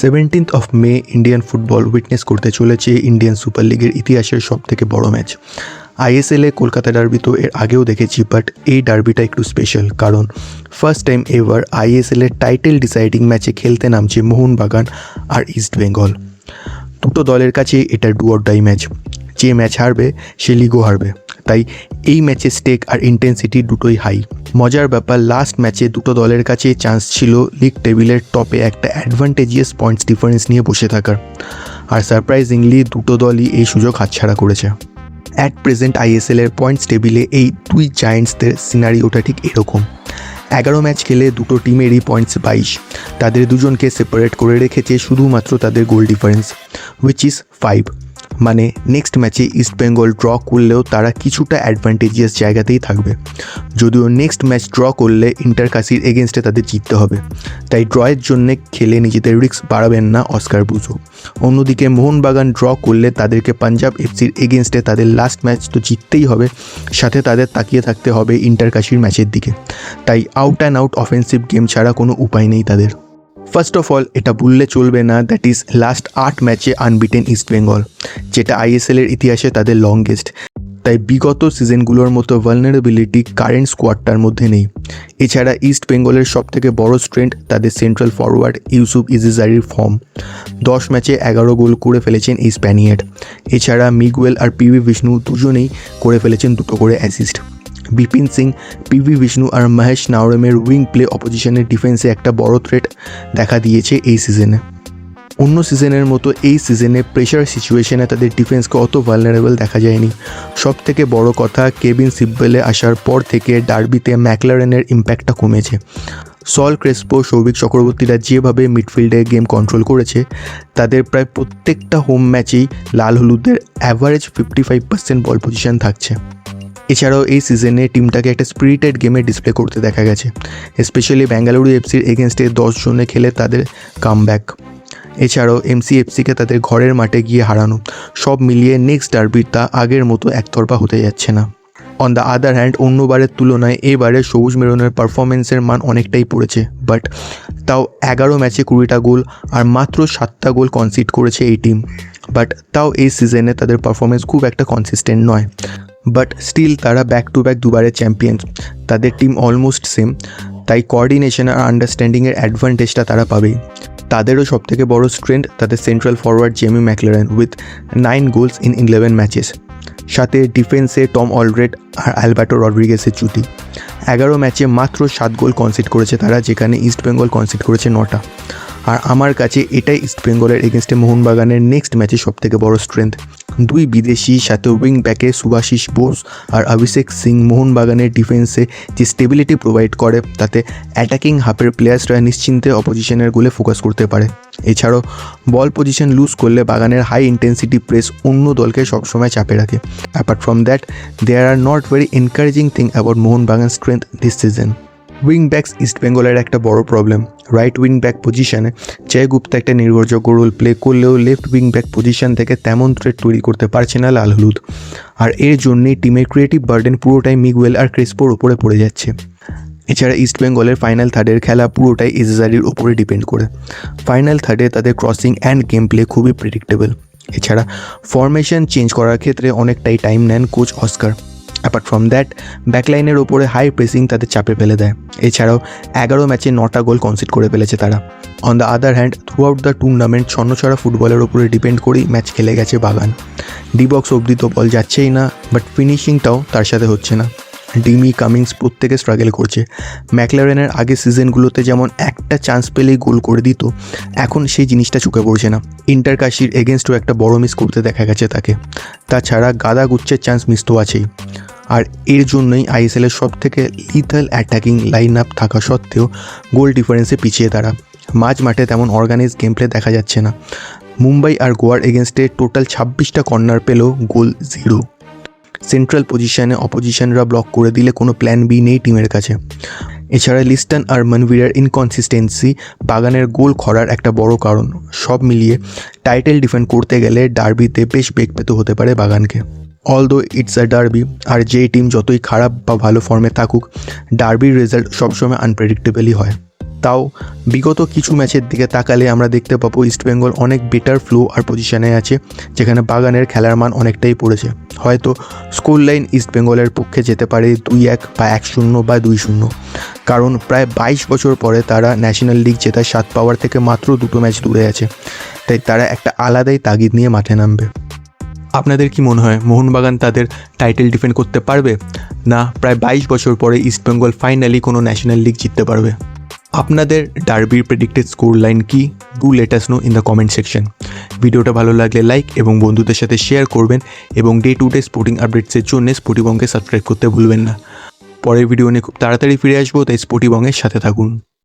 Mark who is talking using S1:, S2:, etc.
S1: 17 মে Indian football witness করতে চলেছে Indian super লিগের ইতিহাসের সবথেকে বড় ম্যাচ। আইএসএলে কলকাতা ডার্বি তো এর আগেও দেখেছি, বাট এই ডার্বিটা একটু স্পেশাল, কারণ ফার্স্ট টাইম এভার আইএসএলের টাইটেল ডিসাইডিং ম্যাচে খেলতে নামছে মোহনবাগান আর ইস্ট বেঙ্গল। দুটো দলের কাছে এটা ডু অর ডাই ম্যাচ, যে ম্যাচ হারবে সে লিগও হারবে, তাই এই ম্যাচে স্টেক আর ইন্টেন্সিটি দুটোই হাই। মজার ব্যাপার, লাস্ট ম্যাচে দুটো দলের কাছে চান্স ছিল লিগ টেবিলের টপে একটা অ্যাডভান্টেজিয়াস পয়েন্টস ডিফারেন্স নিয়ে বসে থাকার, আর সারপ্রাইজিংলি দুটো দলই এই সুযোগ হাতছাড়া করেছে। অ্যাট প্রেজেন্ট আইএসএলের পয়েন্টস টেবিলে এই দুই জায়ান্টসদের সিনারিওটা ঠিক এরকম। 11 ম্যাচ খেলে দুটো টিমেরই পয়েন্টস 22, তাদের দুজনকে সেপারেট করে রেখেছে শুধুমাত্র তাদের গোল ডিফারেন্স, হুইচ ইজ 5। মানে নেক্সট ম্যাচে ইস্ট বেঙ্গল ড্র করলেও তারা কিছুটা অ্যাডভান্টেজিয়াস জায়গাতেই থাকবে, যদিও নেক্সট ম্যাচ ড্র করলে ইন্টারকাসির এগেনস্টে তাদের জিততে হবে, তাই ড্রয়ের জন্য খেলে নিজেদের রিস্ক বাড়াবেন না অস্কার ব্রুজো। অন্যদিকে মোহনবাগান ড্র করলে তাদেরকে পাঞ্জাব এফসির এগেনস্টে তাদের লাস্ট ম্যাচ তো জিততেই হবে, সাথে তাদের তাকিয়ে থাকতে হবে ইন্টারকাসির ম্যাচের দিকে, তাই out and out offensive game ছাড়া কোনো উপায় নেই তাদের। ফার্স্ট অফ অল এটা ভুললে চলবে না, দ্যাট ইজ লাস্ট 8 ম্যাচে আনবিটেন ইস্ট বেঙ্গল, যেটা আইএসএলের ইতিহাসে তাদের লংগেস্ট। তাই বিগত সিজনগুলোর মতো ভালনারেবিলিটি কারেন্ট স্কোয়াডটার মধ্যে নেই। এছাড়া ইস্ট বেঙ্গলের সবথেকে বড় স্ট্রেংথ তাদের সেন্ট্রাল ফরওয়ার্ড ইউসুফ ইজিজারির ফর্ম। 10 ম্যাচে 11 গোল করে ফেলেছেন এই স্প্যানিয়ার্ড। এছাড়া মিগুয়েল আর পিভি বিষ্ণু দুজনেই করে ফেলেছেন 2 করে অ্যাসিস্ট। বিপিন সিং, পিভি বিষ্ণু আর মহেশ নাওরেমের উইং প্লে অপোজিশনের ডিফেন্সে একটা বড় থ্রেট দেখা দিয়েছে এই সিজনে। অন্য সিজনের মতো এই সিজনে প্রেশার সিচুয়েশনে তাদের ডিফেন্সকে অত ভালনারেবল দেখা যায়নি। সব থেকে বড় কথা, কেভিন সিব্বেলে আসার পর থেকে ডার্বিতে ম্যাকলারেনের ইম্প্যাক্টটা কমেছে। সল ক্রেসপো, সৌভিক চক্রবর্তীরা যেভাবে মিডফিল্ডে গেম কন্ট্রোল করেছে, তাদের প্রায় প্রত্যেকটা হোম ম্যাচেই লাল হলুদের অ্যাভারেজ 55% বল পজিশন থাকছে। এছাড়াও এই সিজনে টিমটাকে একটা স্পিরিটেড গেমে ডিসপ্লে করতে দেখা গেছে, স্পেশালি বেঙ্গালুরু এফসির এগেনস্টে 10 জনে খেলে তাদের কামব্যাক। এছাড়াও এমসিএফসিকে তাদের ঘরের মাঠে গিয়ে হারানো, সব মিলিয়ে নেক্সট ডার্বিটা আগের মতো একতরফা হতে যাচ্ছে না। অন দ্য আদার হ্যান্ড, অন্যবারের তুলনায় এবারে সবুজ মেরুনের পারফরমেন্সের মান অনেকটাই পড়েছে, বাট তাও 11 ম্যাচে 20টা গোল আর মাত্র 7টা গোল কনসিড করেছে এই টিম। বাট তাও এই সিজনে তাদের পারফরমেন্স খুব একটা কনসিস্টেন্ট নয়, বাট স্টিল তারা ব্যাক টু ব্যাক দুবারের চ্যাম্পিয়ন। তাদের টিম অলমোস্ট সেম, তাই কোঅর্ডিনেশন আর আন্ডারস্ট্যান্ডিংয়ের অ্যাডভান্টেজটা তারা পাবেই। তাদেরও সবথেকে বড় স্ট্রেংথ তাদের central forward Jamie McLaren with 9 goals in 11 matches, সাথে ডিফেন্সে টম অলরেড আর অ্যালবার্টো রড্রিগেসের জুটি। 11 ম্যাচে মাত্র 7 গোল কনসিড করেছে তারা, যেখানে ইস্ট বেঙ্গল কনসিড করেছে 9টা। আর আমার কাছে এটাই ইস্ট বেঙ্গলের এগেনস্টে মোহনবাগানের নেক্সট ম্যাচে সবথেকে বড় স্ট্রেংথ। 2 বিদেশি সাথে উইং ব্যাকে সুভাশিস বোস আর অভিষেক সিং মোহনবাগানের ডিফেন্সে যে স্টেবিলিটি প্রোভাইড করে, তাতে অ্যাটাকিং হাফের প্লেয়ার্সরা নিশ্চিন্তে অপোজিশনের গোলে ফোকাস করতে পারে। এছাড়াও বল পজিশন লুজ করলে বাগানের হাই ইন্টেন্সিটি প্রেস অন্য দলকে সবসময় চাপে রাখে। Apart from that, there are not very encouraging thing about Mohun Bagan strength this season. Wing backs east বেঙ্গলের একটা বড় প্রবলেম। রাইট উইং ব্যাক পজিশনে জয় গুপ্তা একটা নির্ভরযোগ্য রোল প্লে করলেও লেফট উইং ব্যাক পজিশন থেকে তেমন থ্রেট তৈরি করতে পারছে না লাল হলুদ, আর এর জন্যেই টিমের ক্রিয়েটিভ বার্ডেন পুরোটাই মিগুয়েল আর ক্রেসপোর ওপরে পড়ে যাচ্ছে। এছাড়া ইস্ট বেঙ্গলের ফাইনাল থার্ডের খেলা পুরোটাই ইজিজারির ওপরে ডিপেন্ড করে। ফাইনাল থার্ডে তাদের ক্রসিং অ্যান্ড গেম প্লে খুবই প্রেডিক্টেবল। এছাড়া ফরমেশন চেঞ্জ করার ক্ষেত্রে অনেকটাই টাইম নেন coach Oscar. Apart from that, ব্যাকলাইনের ওপরে হাই প্রেসিং তাদের চাপে ফেলে দেয়। এছাড়াও 11 ম্যাচে 9টা গোল কনসিড করে ফেলেছে তারা। On the other hand, throughout the tournament ছন্নছাড়া ফুটবলের ওপরে ডিপেন্ড করেই ম্যাচ খেলে গেছে বাগান। ডি বক্স অবধি তো বল যাচ্ছেই না, বাট ফিনিশিংটাও তার সাথে হচ্ছে না। ডিমি, কামিংস প্রত্যেকে স্ট্রাগল করছে। ম্যাকলারেনের আগে সিজনগুলোতে যেমন একটা চান্স পেলেই গোল করে দিত, এখন সেই জিনিসটা চোখে পড়ছে না। ইন্টারকাশির এগেনস্টও একটা বড় মিস করতে দেখা গেছে তাকে। তাছাড়া গাদা গুচ্ছের চান্স মিস তো আছেই। আর এর জন্যই আইএসএলের সবথেকে লিথাল অ্যাটাকিং লাইন আপ থাকা সত্ত্বেও গোল ডিফারেন্সে পিছিয়ে তারা। মাঝ মাঠে তেমন অর্গানাইজ গেম প্লে দেখা যাচ্ছে না। মুম্বাই আর গোয়ার এগেনস্টে টোটাল 26টা কর্নার পেলেও গোল 0। সেন্ট্রাল পজিশনে অপোজিশনরা ব্লক করে দিলে কোনো প্ল্যান বি নেই টিমের কাছে। এছাড়া লিস্টন আর মনভিরার ইনকনসিস্টেন্সি বাগানের গোল খরার একটা বড় কারণ। সব মিলিয়ে টাইটেল ডিফেন্ড করতে গেলে ডার্বিতে বেশ বেগ পেতে হতে পারে বাগানকে। অলদো ইটস আ ডার্বি, আর যেই টিম যতই খারাপ বা ভালো ফর্মে থাকুক, ডার্বির রেজাল্ট সবসময় আনপ্রেডিক্টেবলই হয়। তাও বিগত কিছু ম্যাচের দিকে তাকালে আমরা দেখতে পাবো ইস্টবেঙ্গল অনেক বেটার ফ্লো আর পজিশনে আছে, যেখানে বাগানের খেলার মান অনেকটাই পড়েছে। হয়তো স্কোর লাইন ইস্টবেঙ্গলের পক্ষে যেতে পারে 2-1 বা 1-0 বা 2-0, কারণ প্রায় 22 বছর পরে তারা ন্যাশনাল লিগ জেতার স্বাদ পাওয়ার থেকে মাত্র 2 ম্যাচ দূরে আছে, তাই তারা একটা আলাদাই তাগিদ নিয়ে মাঠে নামবে। আপনাদের কি মনে হয় মোহনবাগান তাদের টাইটেল ডিফেন্ড করতে পারবে, না প্রায় 22 বছর পরে ইস্টবেঙ্গল ফাইনালি কোনো ন্যাশনাল লিগ জিততে পারবে? আপনাদের ডার্বির প্রেডিক্টেড স্কোর লাইন কি? Do let us no in the comment section. ভিডিওটা ভালো লাগলে লাইক এবং বন্ধুদের সাথে শেয়ার করবেন, এবং ডে টু ডে স্পোর্টিং আপডেটসের জন্য স্পোর্টিবংকে সাবস্ক্রাইব করতে ভুলবেন না। পরের ভিডিও নিয়ে খুব তাড়াতাড়ি ফিরে আসবো, তাই স্পোর্টিবংয়ের সাথে থাকুন।